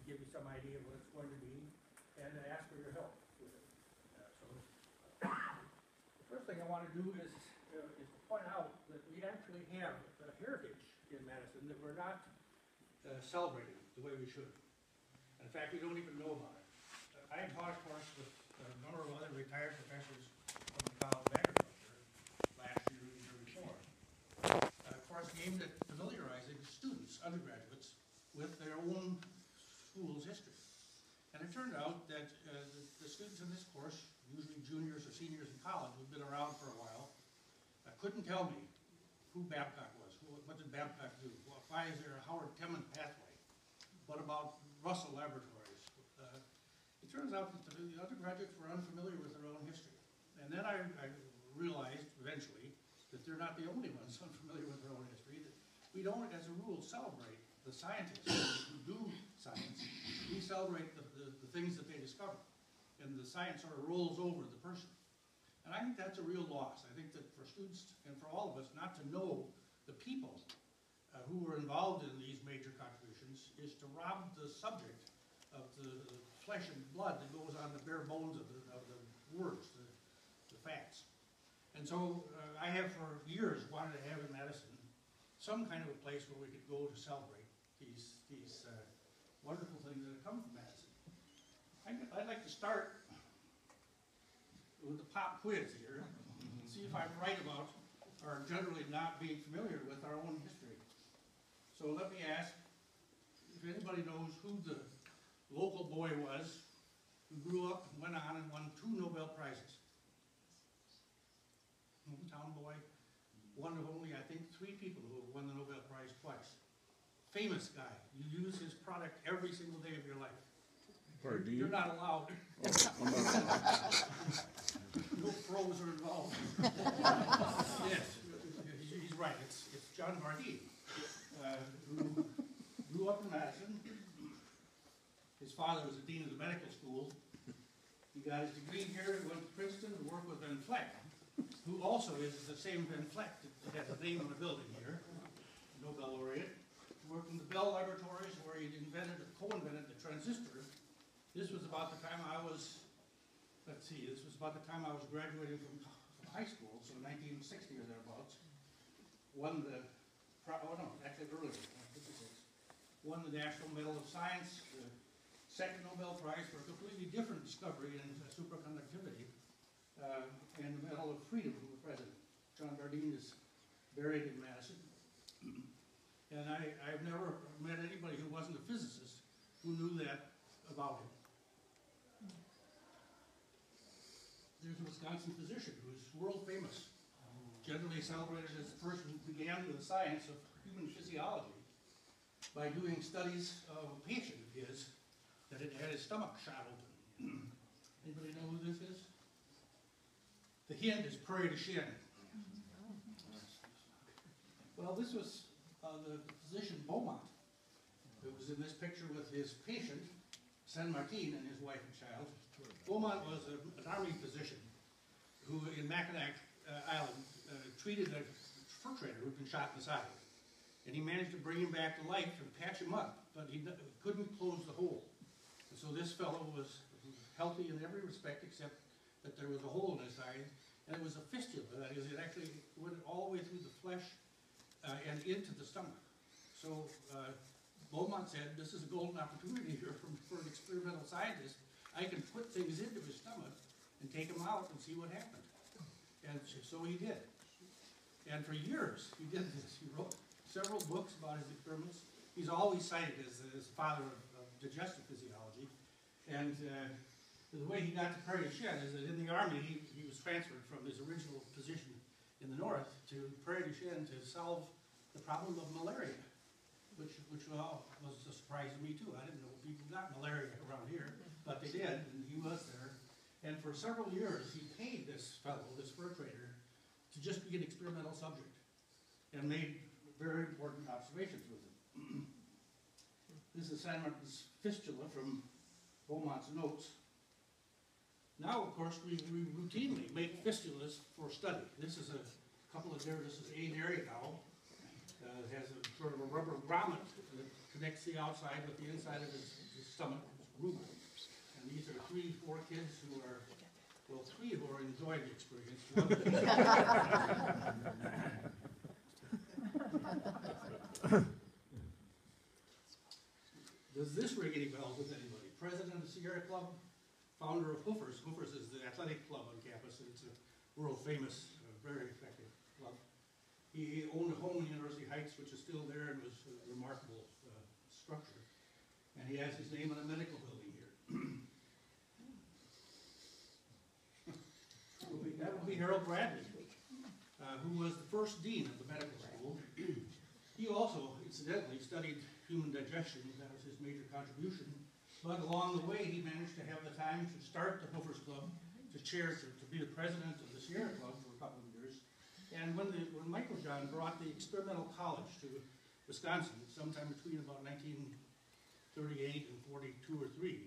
give you some idea of what it's going to be, and ask for your help with it. The first thing I want to do is to point out that we actually have a heritage in Madison that we're not celebrating the way we should. In fact, we don't even know about it. I taught a course with a number of other retired professors from the College of Agriculture last year and the year before. A course aimed at familiarizing students, undergraduates, with their own school's history. And it turned out that the students in this course, usually juniors or seniors in college who've been around for a while, couldn't tell me who Babcock was. What did Babcock do? Why is there a Howard Temin pathway? What about Russell Laboratories? It turns out that the undergraduates were unfamiliar with their own history. And then I realized eventually that they're not the only ones unfamiliar with their own history, that we don't, as a rule, celebrate the scientists who do science. We celebrate the things that they discover. And the science sort of rolls over the person. And I think that's a real loss. I think that for students and for all of us not to know the people who were involved in these major contributions is to rob the subject of the flesh and blood that goes on the bare bones of the words, the facts. And so I have for years wanted to have in Madison some kind of a place where we could go to celebrate these wonderful things that have come from Madison. I'd like to start with the pop quiz here, see if I'm right about or generally not being familiar with our own history. So let me ask if anybody knows who the local boy was who grew up and went on and won 2 Nobel Prizes. Hometown boy, one of only, I think, 3 people who have won the Nobel Prize twice. Famous guy. You use his product every single day of your life. You're not allowed. No pros are involved. Yes, he's right. It's John Bardeen, who grew up in Madison. His father was a dean of the medical school. He got his degree here, went to Princeton to work with Van Vleck, who also is the same Van Vleck that has a name on the building here, Nobel laureate. He worked in the Bell Laboratories where he invented or co-invented the transistor. This was about the time I was, this was about the time I was graduating from high school, so 1960 or thereabouts. Won the, actually earlier, 1956. Won the National Medal of Science, the second Nobel Prize for a completely different discovery in superconductivity, and the Medal of Freedom from the President. John Bardeen is buried in Madison. And I've never met anybody who wasn't a physicist who knew that about him. There's a Wisconsin physician who's world famous, generally celebrated as the person who began the science of human physiology by doing studies of a patient of his that had had his stomach shot open. Anybody know who this is? The hint is Prairie du Chien. Well, this was the physician Beaumont, who was in this picture with his patient, San Martin, and his wife and child. Beaumont was an army physician who, in Mackinac Island, treated a fur trader who'd been shot in the side. And he managed to bring him back to life and patch him up, but he couldn't close the hole. And so this fellow was healthy in every respect except that there was a hole in his side, and it was a fistula. That is, it actually went all the way through the flesh and into the stomach. So Beaumont said, this is a golden opportunity here for an experimental scientist. I can put things into his stomach and take them out and see what happened. And so he did. And for years he did this. He wrote several books about his experiments. He's always cited as the father of digestive physiology. And the way he got to Prairie du Chien is that in the Army he was transferred from his original position in the north to Prairie du Chien to solve the problem of malaria, which was a surprise to me too. I didn't know people got malaria around here, but they did, and he was there. And for several years he paid this fellow, this fur trader, to just be an experimental subject, and made very important observations with him. This is San Martin's fistula from Beaumont's notes. Now, of course, we routinely make fistulas for study. This is a couple of there. This is A. Derriow. It has a sort of a rubber grommet that connects the outside with the inside of his stomach, his root. And these are 4 kids who are, well, 3 who are enjoying the experience. Does this ring any bells with anybody? President of the Sierra Club, founder of Hoofers. Hoofers is the athletic club on campus, and it's a world famous, very effective club. He owned a home in University Heights, which is still there and was a remarkable structure. And he has his name on a medical building here. That would be Harold Bradley, who was the first dean of the medical school. He also, incidentally, studied human digestion. That was his major contribution. But along the way, he managed to have the time to start the Hoofers Club, to be the president of the Sierra Club for a couple of years. And when Michael John brought the experimental college to Wisconsin, sometime between about 1938 and 42 or 3,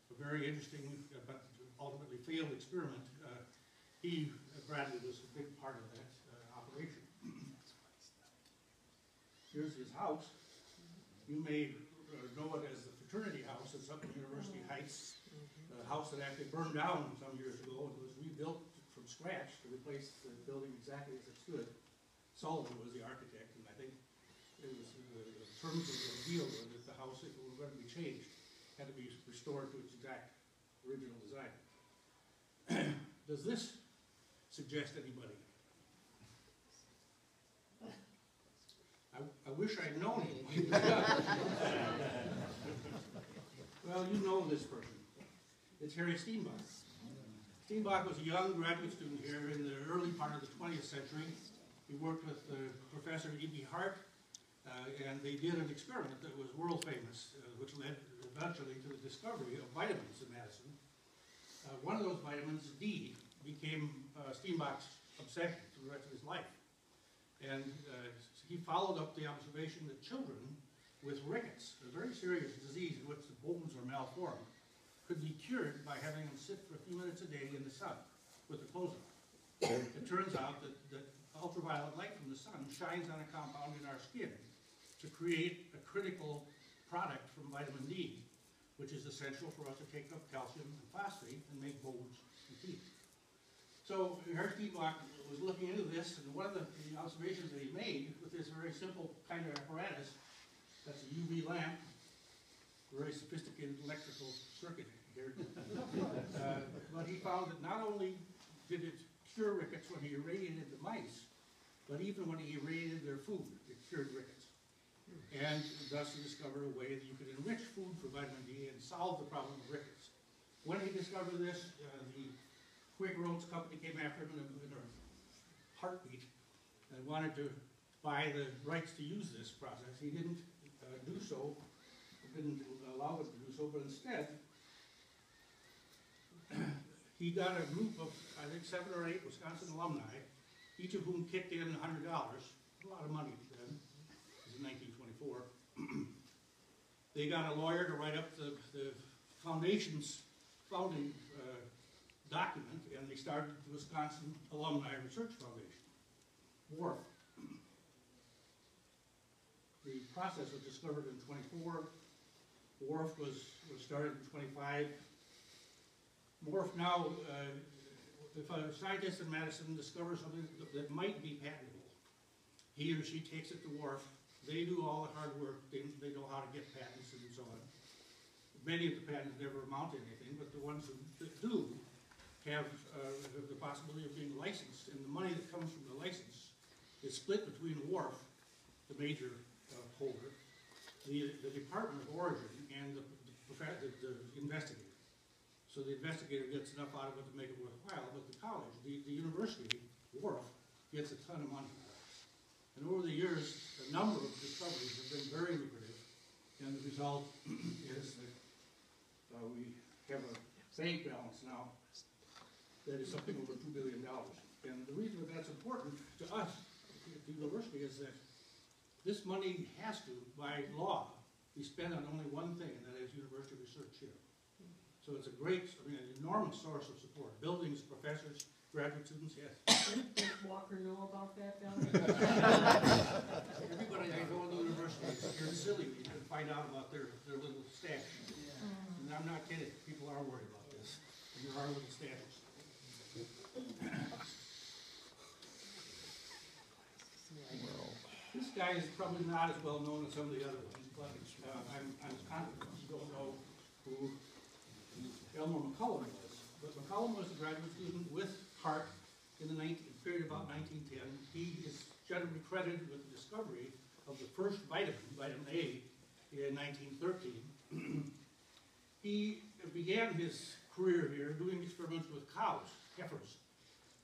a very interesting but ultimately failed experiment, Bradley was a big part of that operation. Here's his house. You may know it as the fraternity house. It's up in University Heights. A house that actually burned down some years ago and was rebuilt from scratch to replace the building exactly as it stood. Sullivan was the architect, and I think it was the terms of the deal were that the house, if it were going to be changed, had to be restored to its exact original design. Does this suggest anybody? I wish I'd known him. Well, you know this person. It's Harry Steenbach. Steenbach was a young graduate student here in the early part of the 20th century. He worked with Professor E.B. Hart, and they did an experiment that was world famous, which led eventually to the discovery of vitamins in Madison. One of those vitamins, D, became Steenbach's obsession for the rest of his life. And he followed up the observation that children with rickets, a very serious disease in which the bones are malformed, could be cured by having them sit for a few minutes a day in the sun with their clothes on. It turns out that ultraviolet light from the sun shines on a compound in our skin to create a critical product from vitamin D, which is essential for us to take up calcium and phosphate and make bones and teeth. So Harry Steenbach was looking into this, and one of the observations that he made with this very simple kind of apparatus, that's a UV lamp, very sophisticated electrical circuit here. But he found that not only did it cure rickets when he irradiated the mice, but even when he irradiated their food, it cured rickets. And thus he discovered a way that you could enrich food for vitamin D and solve the problem of rickets. When he discovered this, the Quaker Oats company came after him in a heartbeat and wanted to buy the rights to use this process. He didn't do so, didn't allow it to do so, but instead he got a group of, I think, 7 or 8 Wisconsin alumni, each of whom kicked in $100, a lot of money then, this is 1924. They got a lawyer to write up the foundation's founding document, and they started the Wisconsin Alumni Research Foundation, WARF. The process was discovered in 24. WARF was started in 25. WARF now, if a scientist in Madison discovers something that might be patentable, he or she takes it to WARF. They do all the hard work. They know how to get patents and so on. Many of the patents never amount to anything, but the ones that do have the possibility of being licensed, and the money that comes from the license is split between WARF, the major holder, the Department of Origin, and the investigator. So the investigator gets enough out of it to make it worthwhile, but the college, the university, WARF, gets a ton of money out of it. And over the years, a number of discoveries have been very lucrative, and the result is that we have a bank balance now that is something over $2 billion. And the reason that that's important to us at the university is that this money has to, by law, be spent on only one thing, and that is university research here. So it's a great, an enormous source of support. Buildings, professors, graduate students, yes. Does Walker know about that down there? Everybody I go to the university is scared silly when you can find out about their little stash. And I'm not kidding, people are worried about this, and there are little stashes. This guy is probably not as well known as some of the other ones, but I'm confident you don't know who Elmer McCollum was. But McCollum was a graduate student with Hart in the period about 1910. He is generally credited with the discovery of the first vitamin A, in 1913. He began his career here doing experiments with cows, heifers,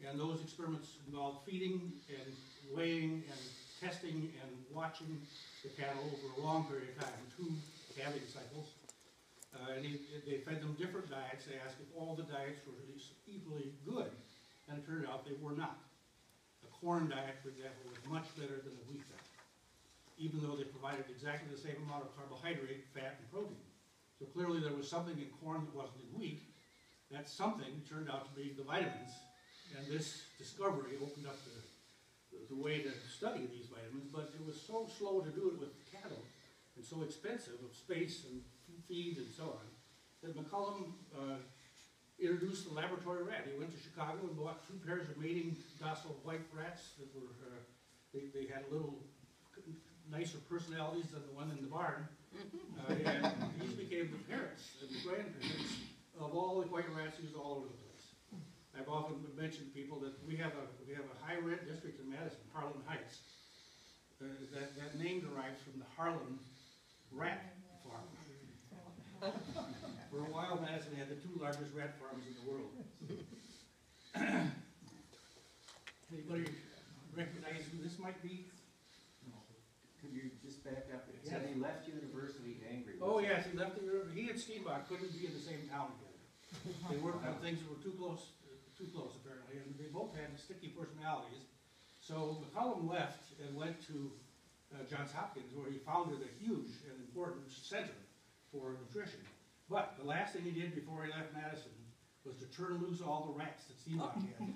and those experiments involved feeding and weighing and testing and watching the cattle over a long period of time, 2 calving cycles. And they fed them different diets. They asked if all the diets were equally good, and it turned out they were not. A corn diet, for example, was much better than a wheat diet, even though they provided exactly the same amount of carbohydrate, fat, and protein. So clearly there was something in corn that wasn't in wheat. That something turned out to be the vitamins, and this discovery opened up the way to study these vitamins, but it was so slow to do it with cattle, and so expensive of space and feed and so on, that McCollum introduced the laboratory rat. He went to Chicago and bought 2 pairs of mating docile white rats that were, they had a little nicer personalities than the one in the barn. And these became the parents and the grandparents of all the white rats used all over the place. I've often mentioned to people that we have a high red district in Madison, Harlan Heights. That name derives from the Harlan rat farm. For a while, Madison had the 2 largest rat farms in the world. Anybody recognize who this might be? Could you just back up? It Yes. said he left university angry. Oh yes, he left the university. He and Steenbach couldn't be in the same town together. They worked on things that were too close apparently, and they both had sticky personalities. So McCollum left and went to Johns Hopkins, where he founded a huge and important center for nutrition. But the last thing he did before he left Madison was to turn loose all the rats that Steenbach had.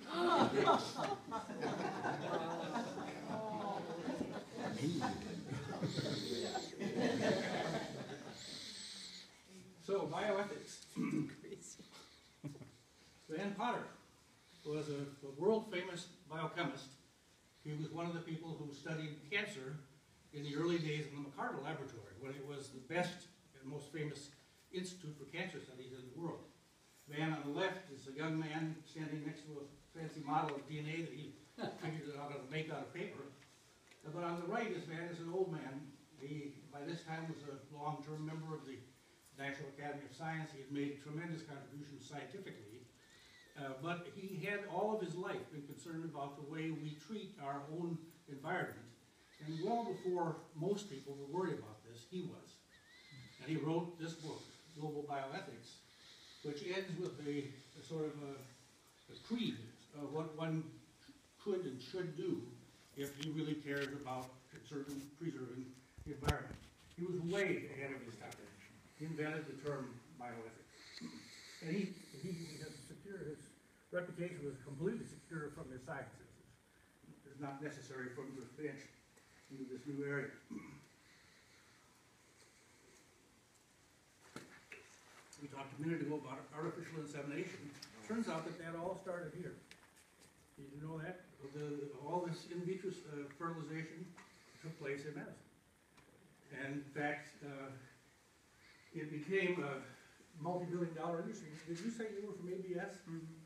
So, bioethics. Van Potter was a world-famous biochemist. He was one of the people who studied cancer in the early days in the McCardle Laboratory, when it was the best and most famous institute for cancer studies in the world. Van on the left is a young man standing next to a fancy model of DNA that he figured out how to make out of paper. But on the right is Van is an old man. He, by this time, was a long-term member of the National Academy of Science. He had made tremendous contributions scientifically. But he had all of his life been concerned about the way we treat our own environment. And well before most people were worried about this, he was. And he wrote this book, Global Bioethics, which ends with a sort of a creed of what one could and should do if he really cared about preserving the environment. He was way ahead of his time. He invented the term bioethics. And he has secure, his reputation was completely secure from his sciences. It's not necessary for him to advance into this new area. We talked a minute ago about artificial insemination. Turns out that all started here. Did you know that? All this in vitro fertilization took place in Madison. And in fact, it became a multi-billion-dollar industry. Did you say you were from ABS? Mm-hmm.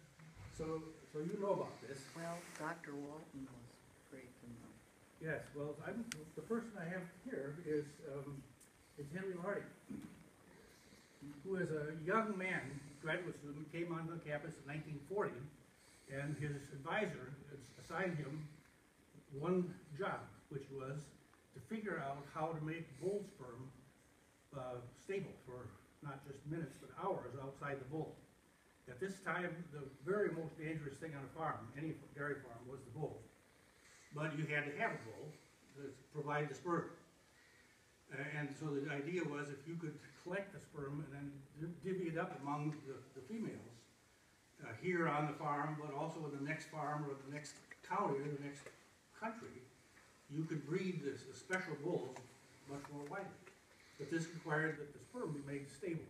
So you know about this. Well, Dr. Walton was great to know. Yes, well, the person I have here is Henry Lardy, who is a young man, graduate student, came onto the campus in 1940, and his advisor assigned him one job, which was to figure out how to make bull sperm stable for not just minutes, but hours outside the bull. At this time, the very most dangerous thing on a farm, any dairy farm, was the bull. But you had to have a bull to provide the sperm. And so the idea was if you could collect the sperm and then divvy it up among the females here on the farm, but also in the next farm or the next county or the next country, you could breed the special bulls much more widely. but this required that the sperm be made stable.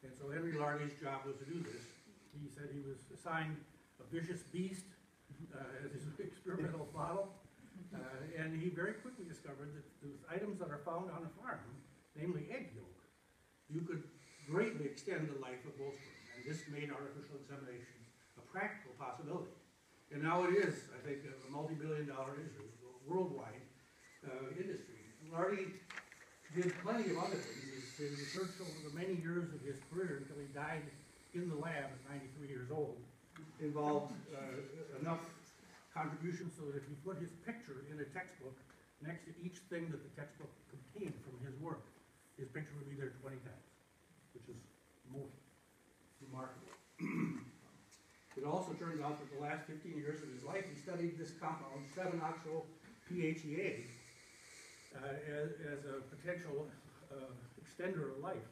And so Henry Lardy's job was to do this. He said he was assigned a vicious beast as his experimental model, and he very quickly discovered that the items that are found on a farm, namely egg yolk, you could greatly extend the life of both sperm, and this made artificial insemination a practical possibility. And now it is, I think, a multi-billion-dollar industry, worldwide industry. Lardy did plenty of other things. His research over the many years of his career until he died in the lab at 93 years old involved enough contributions so that if you put his picture in a textbook next to each thing that the textbook contained from his work, his picture would be there 20 times, which is most remarkable. It also turns out that the last 15 years of his life, he studied this compound, 7-oxo-PHEA, as a potential extender of life.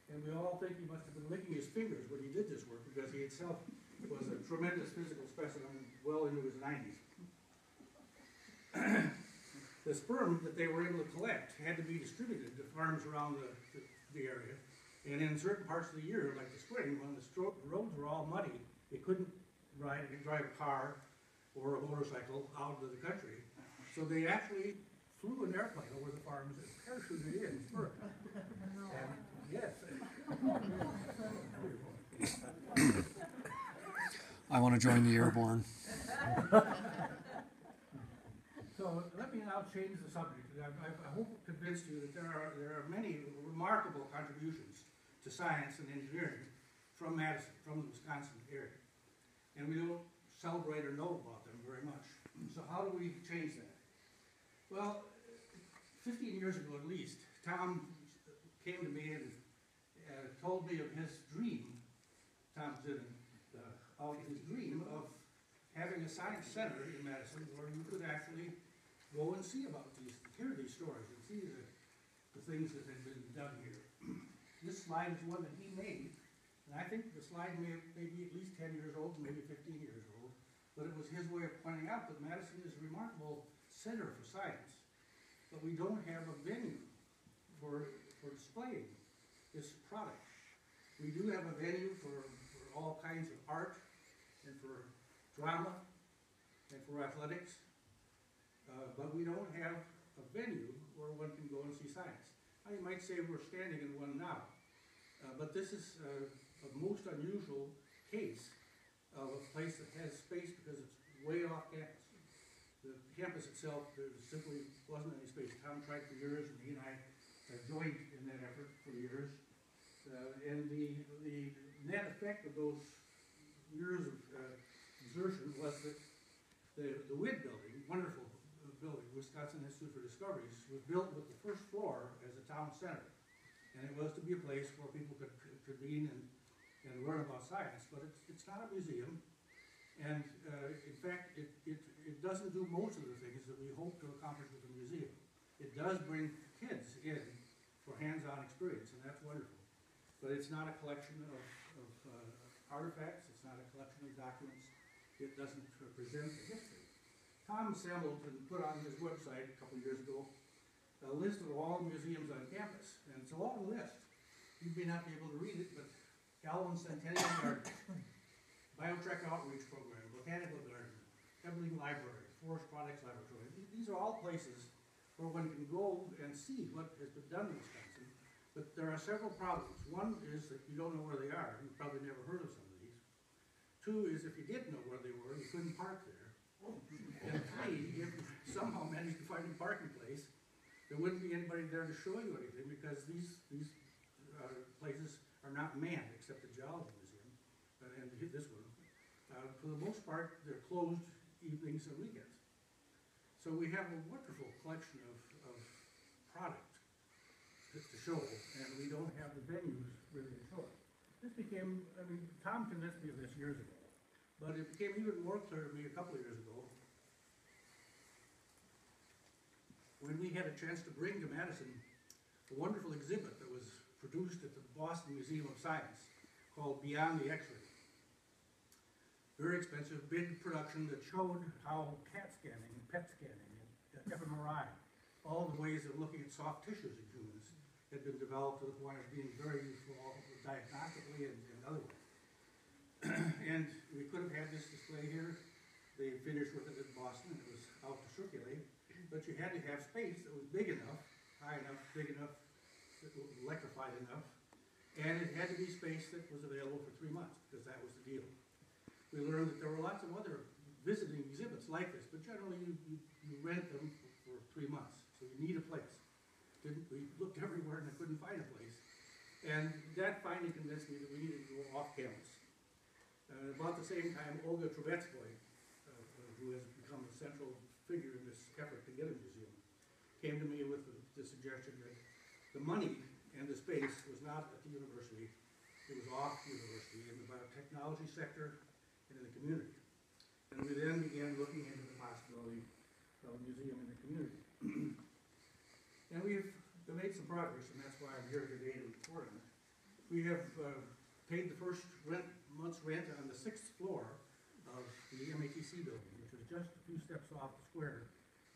And we all think he must have been licking his fingers when he did this work, because he himself was a tremendous physical specimen well into his 90s. The sperm that they were able to collect had to be distributed to farms around the area. And in certain parts of the year, like the spring, when the roads were all muddy, they couldn't drive a car or a motorcycle out into the country. So they actually flew an airplane over the farms and parachuted in sperm. And yes. I want to join the airborne. So let me now change the subject. I hope it convinced you that there are many remarkable contributions to science and engineering from Madison, from the Wisconsin area. And we don't celebrate or know about them very much. So how do we change that? Well, 15 years ago at least, Tom came to me and told me of his dream, Tom Zinnen, of his dream of having a science center in Madison where you could actually go and see about these, hear these stories and see the things that had been done here. This slide is one that he made, and I think the slide may be at least 10 years old, maybe 15 years old, but it was his way of pointing out that Madison is a remarkable center for science, but we don't have a venue for displaying this product. We do have a venue for all kinds of art and for drama and for athletics, but we don't have a venue where one can go and see science. Now you might say we're standing in one now, but this is a most unusual case of a place that has space because it's way off campus. The campus itself, there simply wasn't any space. Tom tried for years, and he and I joined in that effort for years. And the net effect of those years of exertion was that the WID building, wonderful building, Wisconsin Institute for Discoveries, was built with the first floor as a town center. And it was to be a place where people could convene and learn about science, but it's not a museum. And in fact, it doesn't do most of the things that we hope to accomplish with a museum. It does bring kids in for hands-on experience, and that's wonderful. But it's not a collection of artifacts, it's not a collection of documents, it doesn't present the history. Tom assembled and put on his website a couple of years ago a list of all the museums on campus, and it's a long list. You may not be able to read it, but Allen Centennial Garden, Biotrek Outreach Program, Botanical Garden, Ebling Library, Forest Products Laboratory. These are all places where one can go and see what has been done in Wisconsin, but there are several problems. One is that you don't know where they are. You've probably never heard of some of these. Two is if you did know where they were, you couldn't park there. And three, if you somehow managed to find a parking place, there wouldn't be anybody there to show you anything because these places are not manned except the Geology Museum and this one. For the most part, they're closed evenings and weekends. So we have a wonderful collection of product to show, and we don't have the venues really to show it. This became, I mean, Tom convinced me of this years ago, but it became even more clear to me a couple of years ago when we had a chance to bring to Madison a wonderful exhibit that was produced at the Boston Museum of Science called Beyond the X-ray. Very expensive, big production that showed how CAT scanning, PET scanning, and fMRI, all the ways of looking at soft tissues in humans had been developed to the point of being very useful diagnostically and otherwise. And we could have had this display here. They finished with it in Boston. It was out to circulate. But you had to have space that was big enough, high enough, big enough, electrified enough. And it had to be space that was available for 3 months, because that was the deal. We learned that there were lots of other visiting exhibits like this, but generally you rent them for 3 months. So you need a place. We looked everywhere and I couldn't find a place. And that finally convinced me that we needed to go off campus. About the same time, Olga Trubetskoy, who has become a central figure in this effort to get a museum, came to me with the suggestion that the money and the space was not at the university, it was off the university in the biotechnology sector and in the community. And we then began looking into the possibility of a museum in the community. And we've made some progress, and that's why I'm here today to report on it. We have paid the first month's rent on the 6th floor of the MATC building, which is just a few steps off the square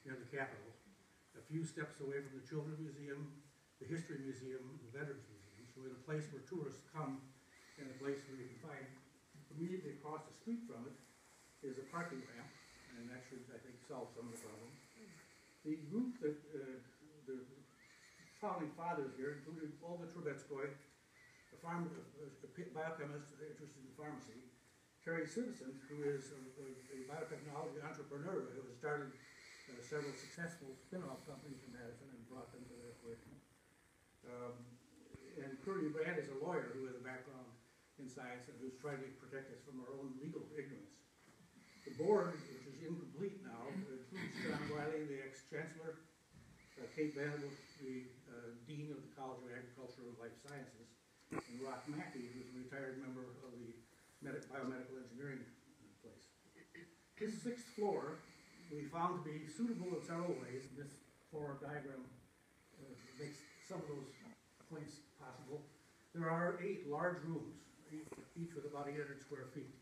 near the Capitol, a few steps away from the Children's Museum, the History Museum, and the Veterans Museum. So in a place where tourists come, and a place where you can find immediately across the street from it is a parking ramp, and that should, I think, solve some of the problems. The group that the founding fathers here included Olga Trubetskoy, a biochemist interested in pharmacy, Terry Citizen, who is a biotechnology entrepreneur who has started several successful spin-off companies in Madison and brought them to their fruition. And Curdy Brand is a lawyer who has a background in science and who's trying to protect us from our own legal ignorance. The board, which is incomplete now, includes John Wiley, the ex-chancellor, Kate Vanderbilt, the dean of the College of Agriculture and Life Sciences, and Rock Mackey, who's a retired member of the biomedical engineering place. This 6th floor we found to be suitable in several ways. This floor diagram makes some of those points possible. There are 8 large rooms, each with about 800 square feet.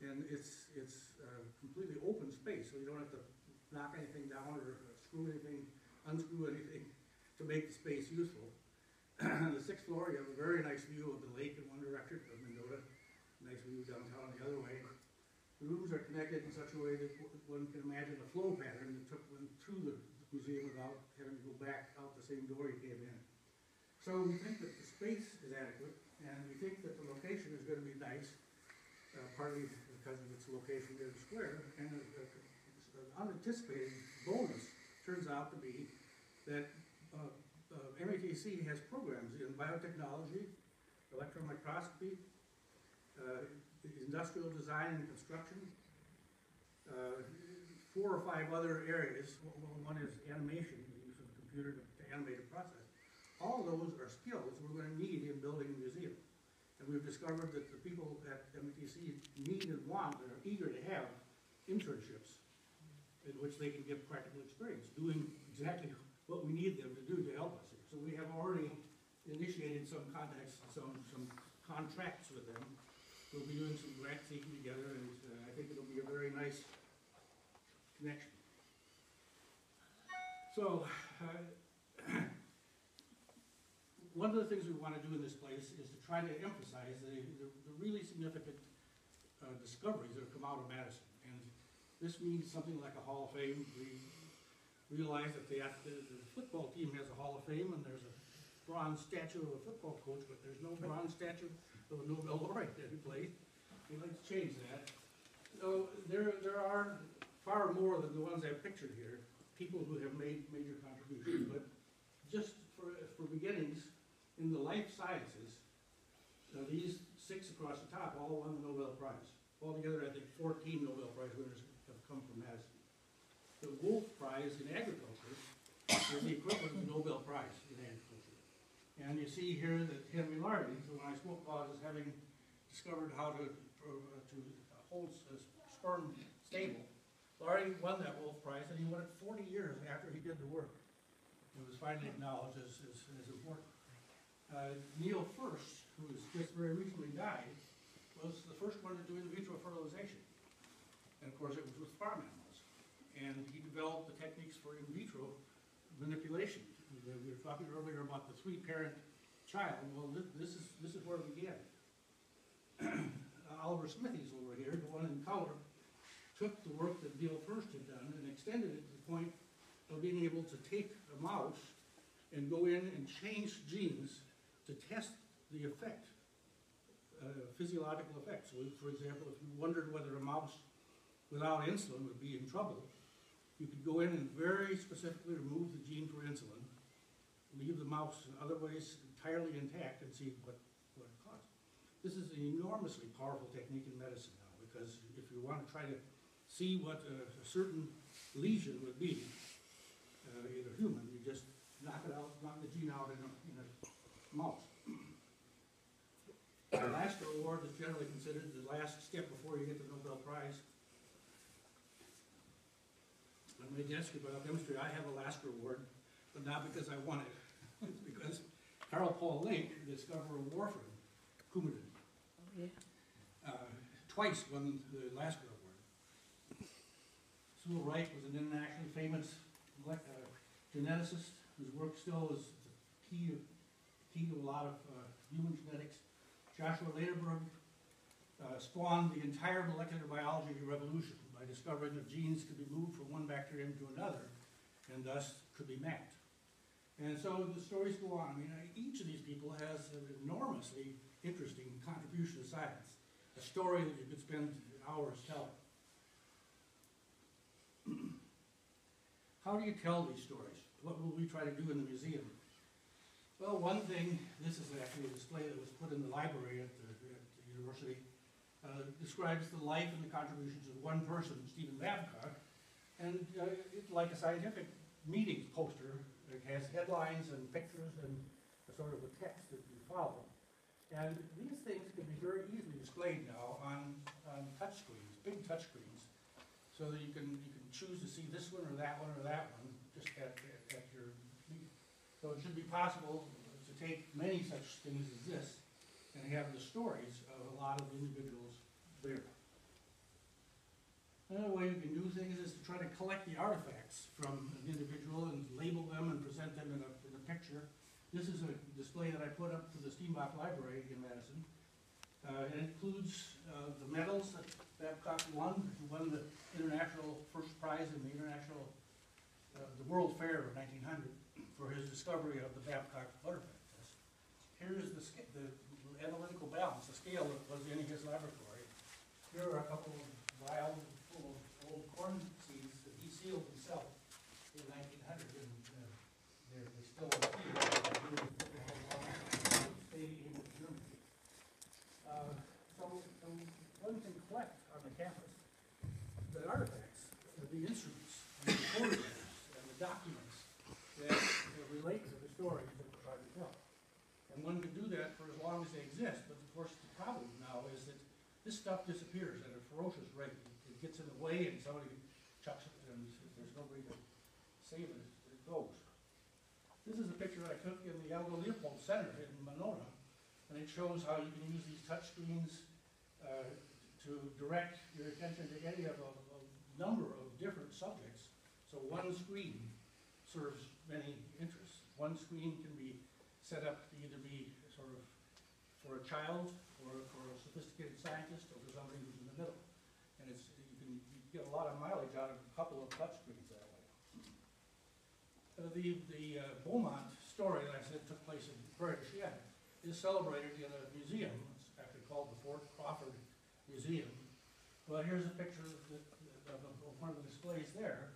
And it's completely open space, so you don't have to knock anything down or screw anything, unscrew anything to make the space useful. On the 6th floor, you have a very nice view of the lake in one direction of Mendota, nice view downtown the other way. The rooms are connected in such a way that one can imagine a flow pattern that took one through the museum without having to go back out the same door you came in. So we think that the space is adequate, and we think that the location is going to be nice, partly because of its location near the square, and an unanticipated bonus turns out to be that MATC has programs in biotechnology, electron microscopy, industrial design and construction, 4 or 5 other areas. One is animation, the use of a computer to animate a process. All of those are skills we're going to need in building a museum. And we've discovered that the people at MATC need and want and are eager to have internships in which they can get practical experience doing exactly what we need them to do to help us here. So we have already initiated some contacts, some contracts with them. We'll be doing some grant seeking together, and I think it'll be a very nice connection. So, one of the things we want to do in this place is to try to emphasize the really significant discoveries that have come out of Madison. And this means something like a Hall of Fame. We realize that the football team has a Hall of Fame, and there's a bronze statue of a football coach, but there's no bronze statue of a Nobel laureate that he played. We'd like to change that. So there are far more than the ones I've pictured here, people who have made major contributions. But just for beginnings, in the life sciences, these 6 across the top all won the Nobel Prize. Altogether, I think 14 Nobel Prize winners have come from Madison. The Wolf Prize in agriculture is the equivalent of the Nobel Prize in agriculture. And you see here that Henry Lardy, who when I spoke about as having discovered how to hold a sperm stable, Lardy won that Wolf Prize, and he won it 40 years after he did the work. It was finally acknowledged as important. Neil First, who has just very recently died, was the first one to do in vitro fertilization. And of course it was with farm animals. And he developed the techniques for in vitro manipulation, We were talking earlier about the three-parent child. Well, this is where it began. Oliver Smithies over here, the one in color, took the work that Neil First had done and extended it to the point of being able to take a mouse and go in and change genes to test the effect, physiological effect. So, for example, if you wondered whether a mouse without insulin would be in trouble, you could go in and very specifically remove the gene for insulin, leave the mouse in other ways entirely intact, and see what it caused. This is an enormously powerful technique in medicine now, because if you want to try to see what a certain lesion would be in a human, you just knock the gene out in a mouse. The Lasker Award is generally considered the last step before you get the Nobel Prize. On my desk, if I'll demonstrate, I have a Lasker Award, but not because I won it. It's because Carl Paul Link, the discoverer of warfarin, Coumadin, twice won the Lasker Award. Sewell Wright was an internationally famous geneticist whose work still is key to a lot of human genetics. Joshua Lederberg spawned the entire molecular biology revolution by discovering that genes could be moved from one bacterium to another and thus could be mapped. And so the stories go on. I mean, each of these people has an enormously interesting contribution to science, a story that you could spend hours telling. How do you tell these stories? What will we try to do in the museum? Well, one thing, this is actually a display that was put in the library at the university, describes the life and the contributions of one person, Stephen Babcock, and it's like a scientific meeting poster. It has headlines and pictures and a sort of a text that you follow. And these things can be very easily displayed now on touch screens, big touch screens, so that you can choose to see this one or that one just at your meeting. So it should be possible to take many such things as this and have the stories of a lot of individuals there. Another way you can do things is to try to collect the artifacts from an individual and label them and present them in a picture. This is a display that I put up to the Steenbach Library in Madison. It includes the medals that Babcock won. He won the international first prize in the World Fair of 1900 for his discovery of the Babcock butterfly test. Here's the analytical balance, the scale that was in his laboratory. Here are a couple of vials full of old corn seeds that he sealed himself in 1900, and they're still in the field. So one can collect on the campus the artifacts, the instruments, and the photographs, and the documents that relate to the stories that we're trying to tell. And one can do that for as long as they exist, but of course the problem now is that this stuff disappears at a ferocious rate. It gets in the way and somebody chucks it, and there's nobody to save it, it goes. This is a picture I took in the Aldo Leopold Center in Monona, and it shows how you can use these touch screens to direct your attention to any of a number of different subjects. So one screen serves many interests. One screen can be set up to either be sort of for a child, or for a sophisticated scientist, or for somebody who's in the middle. And you can get a lot of mileage out of a couple of touch screens that way. The Beaumont story that I said took place in Prairie du Chien is celebrated in a museum. It's actually called the Fort Crawford Museum. Well, here's a picture of one of the displays there,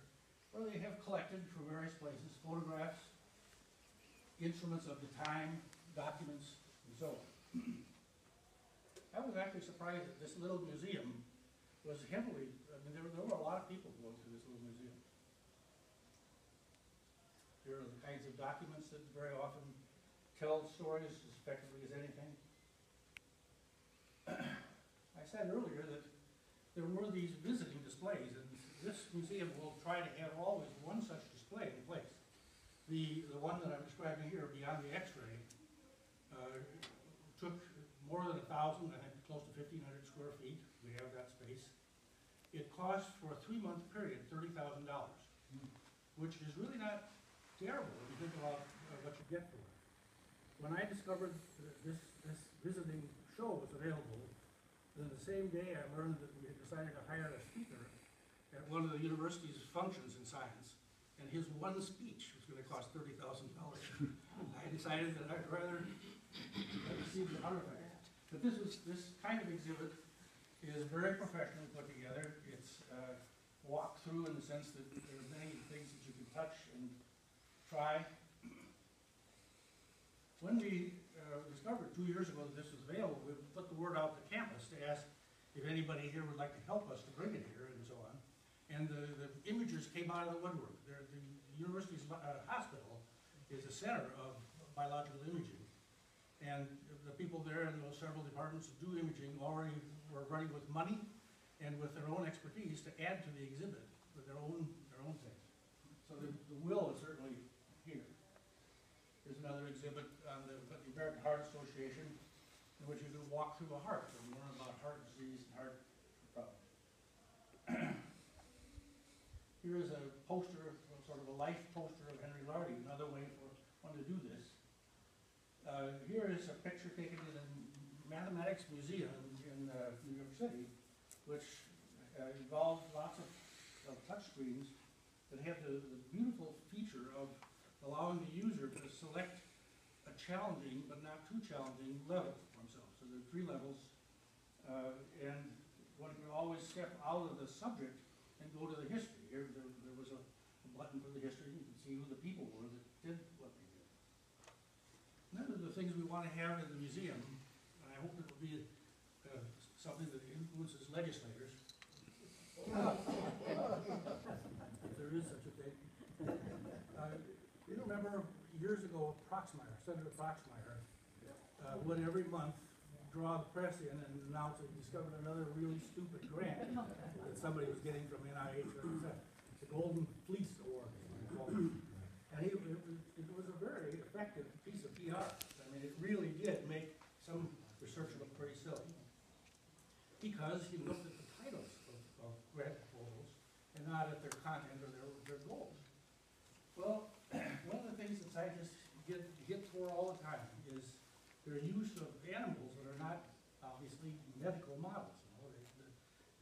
where they have collected from various places photographs, instruments of the time, documents, and so on. I was actually surprised that this little museum was heavily, I mean, there were a lot of people going to this little museum. Here are the kinds of documents that very often tell stories as effectively as anything. I said earlier that there were these visiting displays, and this museum will try to have always one such display in place. The one that I'm describing here, Beyond the X-ray, took more than 1,000, I think close to 1,500 square feet. We have that space. It cost for a 3-month period $30,000, which is really not terrible if you think about what you get for it. When I discovered that this visiting show was available, then the same day I learned that we had decided to hire a speaker at one of the university's functions in science, and his one speech was going to cost $30,000. I decided that I'd rather receive the artifact. But this kind of exhibit is very professionally put together. It's walked through in the sense that there are many things that you can touch and try. When we discovered 2 years ago that this was available, we put the word out to campus to ask if anybody here would like to help us to bring it here and so on. And the imagers came out of the woodwork. The university's hospital is a center of biological imaging. And the people there in those several departments that do imaging already were running with money and with their own expertise to add to the exhibit with their own things. So the will is certainly here. There's another exhibit on the American Heart Association in which you can walk through a heart and learn about heart disease and heart problems. Here is a poster, sort of a life poster of Henry Lardy, another way for one to do this. Here is a picture taken in the Mathematics Museum in New York City, which involved lots of touch screens that have the beautiful feature of allowing the user to select a challenging but not too challenging level for themselves. So there are 3 levels, and one can always step out of the subject and go to the history. Here there was a button for the history. You can see who the people were that did what they did. None of the things we want to have in the museum, and I hope it will be something that influences legislators, if there is such a thing. You remember years ago, Senator Proxmire would every month draw the press in and announce that he discovered another really stupid grant that somebody was getting from NIH or the Golden Fleece Award. And it was a very effective piece of PR. I mean, it really did make some research look pretty silly, because he looked at the titles of grant proposals and not at their content or their goals. Well, one of the things that scientists get for all the time is their use of animals that are not obviously medical models. You know,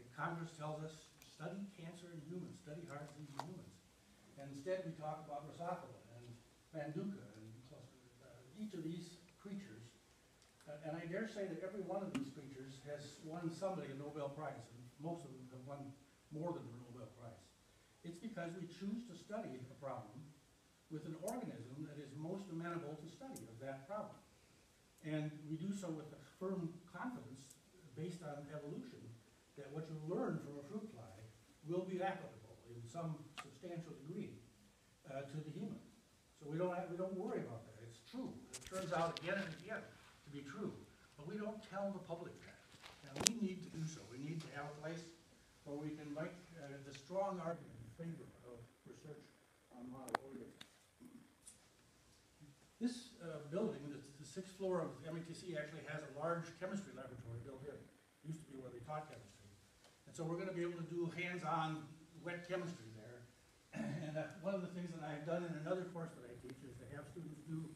the Congress tells us, study cancer in humans, study heart disease in humans. And instead we talk about Drosophila and Manduca and each of these creatures. And I dare say that every one of these creatures has won somebody a Nobel Prize, and most of them have won more than a Nobel Prize. It's because we choose to study a problem with an organism that is most amenable to study of that problem. And we do so with a firm confidence based on evolution that what you learn from a fruit fly will be applicable in some substantial degree to the human. So we don't worry about that. It's true. It turns out again and again to be true. But we don't tell the public that. And we need to do so. We need to have a place where we can make the strong argument in favor of research on model organisms. This building, the 6th floor of METC, actually has a large chemistry laboratory built in. It used to be where they taught chemistry. And so we're going to be able to do hands-on wet chemistry there. And one of the things that I've done in another course that I teach is to have students do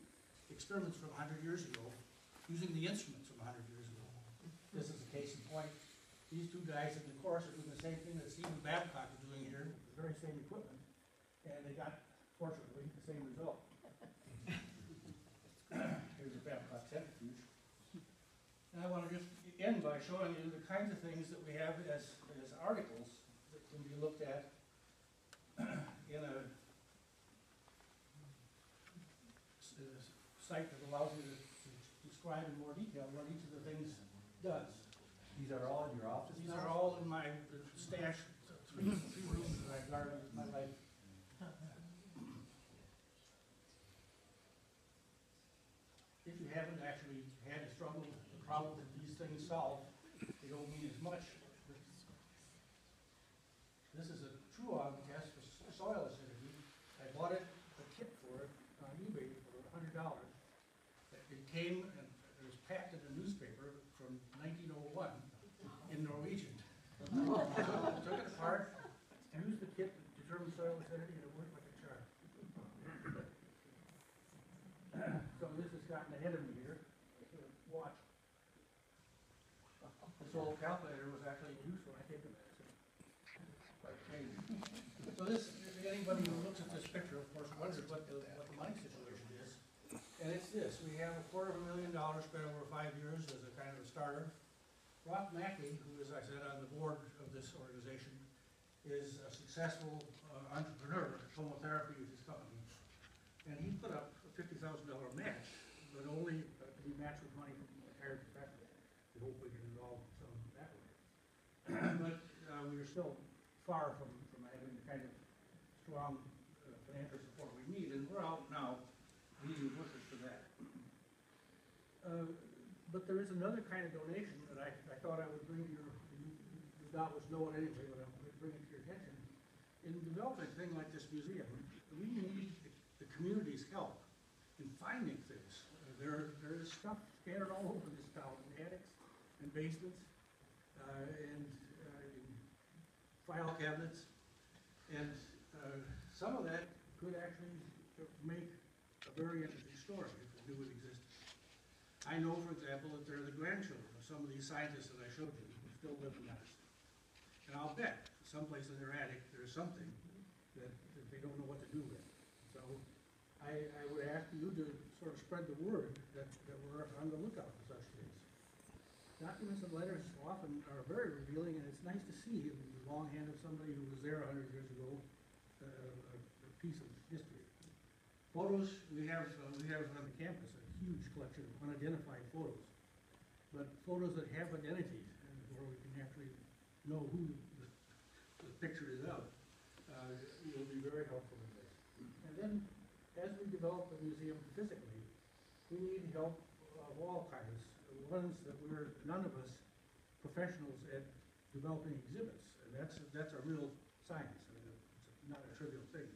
experiments from 100 years ago using the instruments from 100 years ago. This is a case in point. These 2 guys in the course are doing the same thing that Stephen Babcock is doing here, with the very same equipment. And they got, fortunately, the same result. Here's a Babcock centrifuge. And I want to just end by showing you the kinds of things that we have as articles that can be looked at in a site that allows you to describe in more detail what each of the things does. These are all in your office? These are all in my stash, 3 rooms that I guard with my life. If you haven't actually had to struggle with the problem that these things solve, they don't mean as much. This is a Truog test for soil acidity. I bought it, a kit for it, on eBay for $100. It came and it was packed in a newspaper from 1901 in Norwegian. I took it apart, used the kit to determine soil acidity, and it worked like a charm. ahead of me here. Watch. This old calculator was actually used when I take the medicine. Quite crazy. So this, anybody who looks at this picture, of course, wonders what the money situation is. And it's this, we have $250,000 spread over 5 years as a kind of a starter. Rob Mackey, who is, I said, on the board of this organization, is a successful entrepreneur. Tomotherapy is his company. And he put up a $50,000 match, but only to be matched with money from retired professionals. We hope we can involve some that way. But we are still far from having the kind of strong financial support we need, and we're out now needing workers for that. But there is another kind of donation that I thought I would bring to you doubtless know it anyway, but I'm going to bring it to your attention. In developing a thing like this museum, we need the community's help in finding things. There is stuff scattered all over this town, in attics and basements, and in file cabinets, and some of that could actually make a very interesting story if we knew it existed. I know, for example, that they're the grandchildren of some of these scientists that I showed you who still live in Madison. And I'll bet someplace in their attic there's something that they don't know what to do with. So I would ask you to sort of spread the word that we're on the lookout for such things. Documents and letters often are very revealing, and it's nice to see in the longhand of somebody who was there 100 years ago a piece of history. Photos, we have on the campus a huge collection of unidentified photos, but photos that have identities and where we can actually know who the picture is of will be very helpful in this. And then, as we develop the museum physically, we need help of all kinds. Ones that none of us professionals at developing exhibits, and that's a real science. I mean, it's not a trivial thing.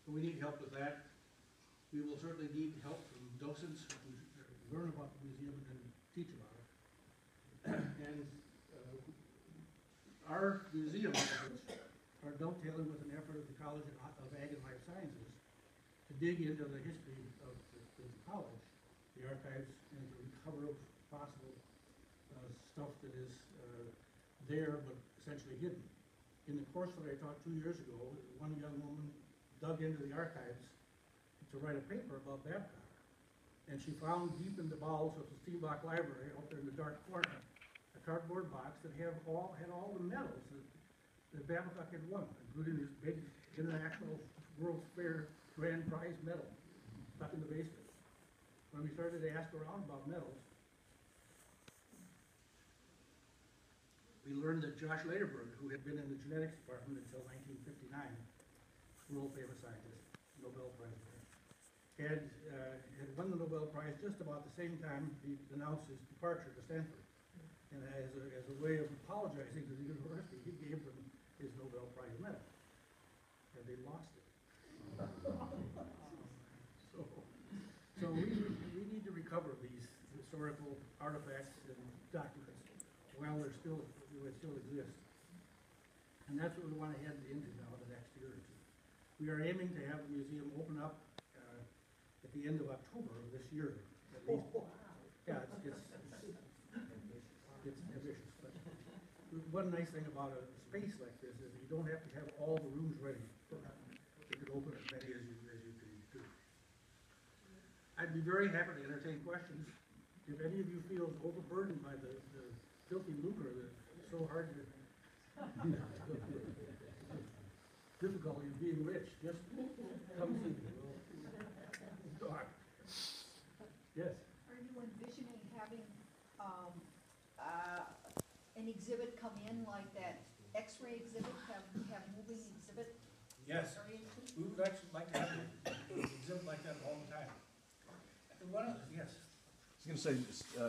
So we need help with that. We will certainly need help from docents who learn about the museum and teach about it. And our museum efforts are dovetailing with an effort of the College of Ag and Life Sciences to dig into the history of the college, the archives, and to recover possible stuff that is there but essentially hidden. In the course that I taught 2 years ago, one young woman dug into the archives to write a paper about Babcock. And she found deep in the bowels of the Steenbach Library, out there in the dark corner, a cardboard box that had all the medals that Babcock had won, including his big International World's Fair Grand Prize medal stuck in the basement. When we started to ask around about medals, we learned that Josh Lederberg, who had been in the genetics department until 1959, world famous scientist, Nobel Prize winner, had won the Nobel Prize just about the same time he announced his departure to Stanford. And as a way of apologizing to the university, he gave them his Nobel Prize medal. And they lost it. So we need to recover these historical artifacts and documents while they still exist. And that's what we want to head into now the next year or two. We are aiming to have the museum open up at the end of October of this year, at least. Yeah, it's ambitious. But one nice thing about a space like this is you don't have to have all the rooms ready. You can open as many as you can do. I'd be very happy to entertain questions. If any of you feel overburdened by the filthy lucre that's so hard to difficulty of being rich, just come see me. We'll talk. Yes? Are you envisioning having an exhibit come in like that X-ray exhibit, have moving exhibit? Yes. We would actually like to have an exhibit like that all the time. Yes. I was going to say,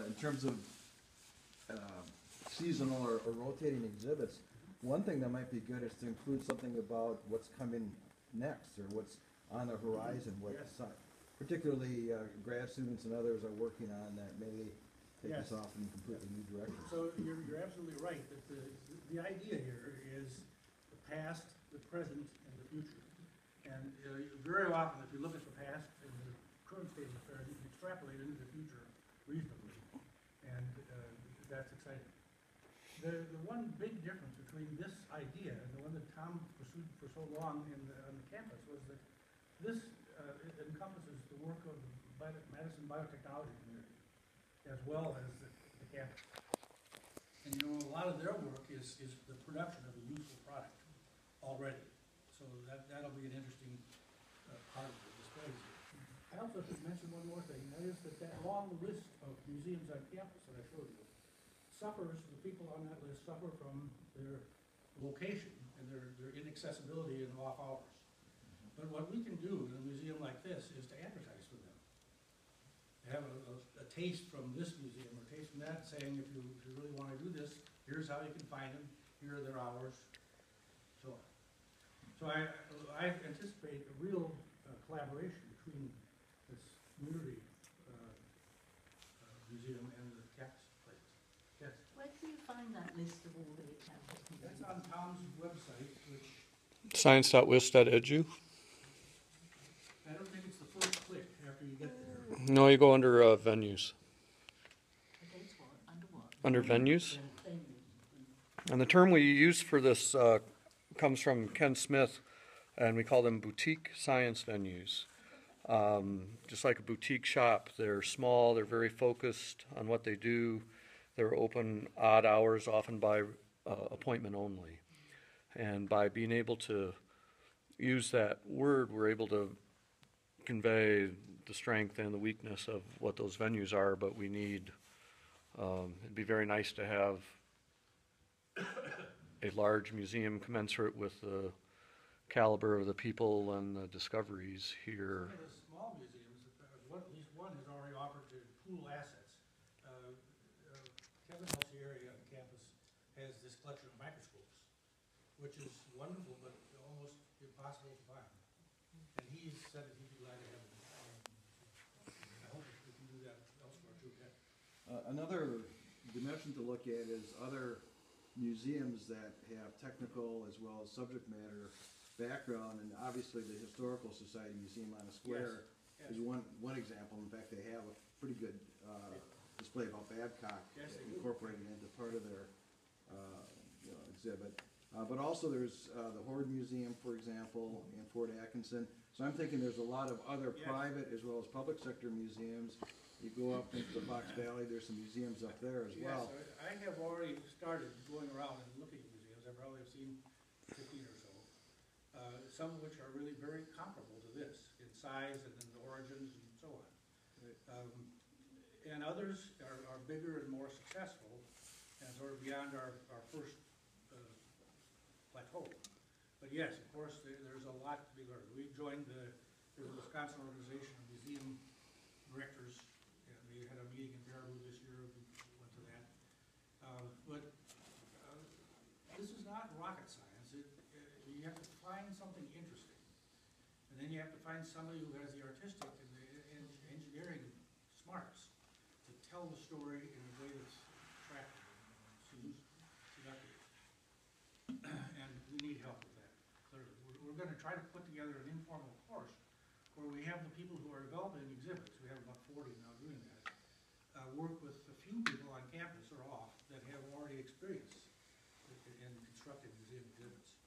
in terms of seasonal or rotating exhibits, one thing that might be good is to include something about what's coming next or what's on the horizon, what Yes. particularly grad students and others are working on that may take Yes. us off in a completely new direction. So you're absolutely right that the idea here is the past, the present, and the future. And very often, if you look at the past and the current state of affairs, you can extrapolate into the future reasonably, and that's exciting. The one big difference between this idea and the one that Tom pursued for so long on the campus was that this encompasses the work of the Madison biotechnology community as well as the campus. And you know, a lot of their work is the production of a useful product already. So that'll be an interesting part of the displays here. I also should mention one more thing, and that is that long list of museums on campus that I showed you the people on that list suffer from their location and their inaccessibility in off hours. But what we can do in a museum like this is to advertise for them. Have a taste from this museum or taste from that, saying if you really want to do this, here's how you can find them, here are their hours, so on. So I anticipate a real collaboration between this community museum and the campus place. Yes? Where do you find that list of all the campus That's museums? on Tom's website, which Science.wis.edu. I don't think it's the first click after you get there. No, you go under venues. Okay, it's what? Under what? Under venues. Venues. And the term we use for this comes from Ken Smith, and we call them boutique science venues. Just like a boutique shop, they're small, they're very focused on what they do. They're open odd hours, often by appointment only. And by being able to use that word, we're able to convey the strength and the weakness of what those venues are, but we need, it'd be very nice to have a large museum commensurate with the caliber of the people and the discoveries here. Some of the small museums, at least one has already offered to pool assets. Kevin House area on campus has this collection of microscopes, which is wonderful, but almost impossible to find. And he said that he'd be glad to have them. I hope we can do that elsewhere too. Yeah. Another dimension to look at is other museums that have technical as well as subject matter background, and obviously the Historical Society Museum on a Square Yes. is one example. In fact, they have a pretty good display about Babcock Yes, they do. incorporated into part of their exhibit. But also there's the Horde Museum, for example, in Fort Atkinson. So I'm thinking there's a lot of other Yes. private as well as public sector museums. You go up into the Fox Valley, there's some museums up there as well. Yes, I have already started going around and looking at museums. I probably have seen 15 or so. Some of which are really very comparable to this in size and in the origins and so on. And others are bigger and more successful and sort of beyond our first plateau. But yes, of course, there's a lot to be learned. We joined the Wisconsin Organization of Museum Directors, and we had a meeting in Baraboo this year. We went to that. But this is not rocket science. You have to find something interesting. And then you have to find somebody who has the artistic and the engineering smarts to tell the story in a way that's attractive and seductive. And we need help with that, clearly. We're going to try to put together an informal course where we have the people who are developing exhibits, we have about 40 now doing that, work with a few people on campus or off that have already experience in constructing museum exhibits.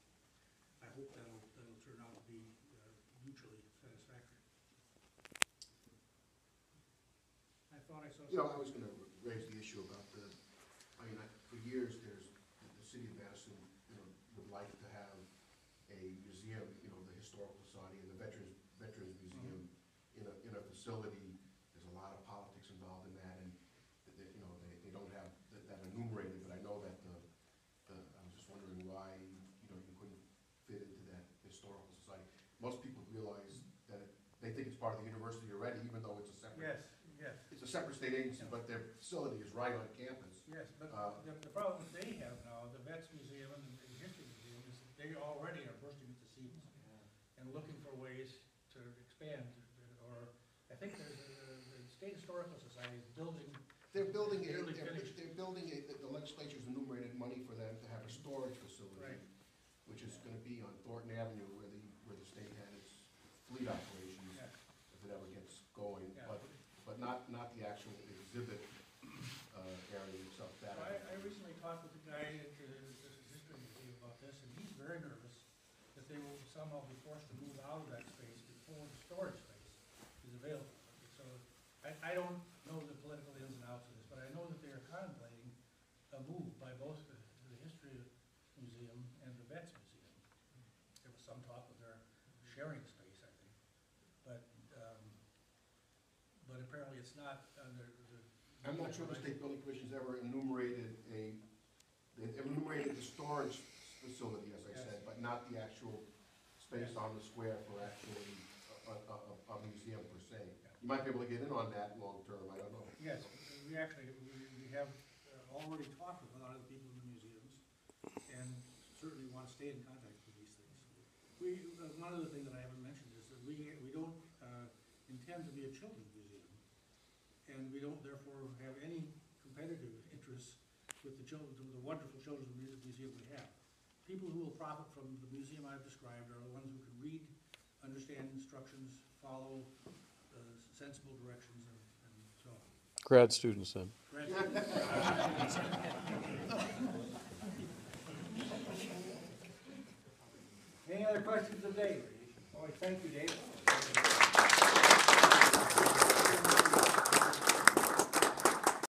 I hope that'll turn out to be mutually satisfactory. I thought I saw something. You know, I was gonna raise the issue about for years, the city of Madison, would like to have a museum, the Historical Society and the Veterans Museum in a facility. There's a lot of politics involved in that, and they don't have that enumerated, but I know that I was just wondering why, you couldn't fit into that Historical Society. Most people realize that they think it's part of the university already, even though it's a separate. Yes. It's a separate state agency, but their facility is right on campus. Yes, but the problem they have now, the Vets Museum and the History Museum, is that they already are bursting at the seams and looking for ways to expand. Or I think the State Historical Society is building. They're building Nearly finished. the legislature's enumerated money for them to have a storage facility, Right. which is gonna be on Thornton Avenue where the state had its fleet operations, Yeah. if it ever gets going. Yeah. But but not the actual exhibit area itself. That I recently talked with the guy at the history museum about this, and he's very nervous that they will somehow be forced to move out of that space before the storage space is available. So I don't know the political ins and outs of this, but I know that they are contemplating a move by both the history museum and the vets museum. There was some talk of their sharing space, I think, but apparently it's not under the. I'm not sure the state building commission's ever enumerated they've enumerated the storage facility, as I said, but not the actual space on the square for actually a museum per se. You might be able to get in on that long term, I don't know. Yes, we actually, we have already talked with a lot of the people in the museums, and certainly want to stay in contact with these things. One other thing that I haven't mentioned is that we don't intend to be a children's museum, and we don't therefore have any competitive interests with the children, the wonderful children's museum we have. People who will profit from the museum I've described are the ones who can read, understand instructions, follow sensible directions, and so on. Grad students then. Any other questions of Dave? Oh, thank you, Dave.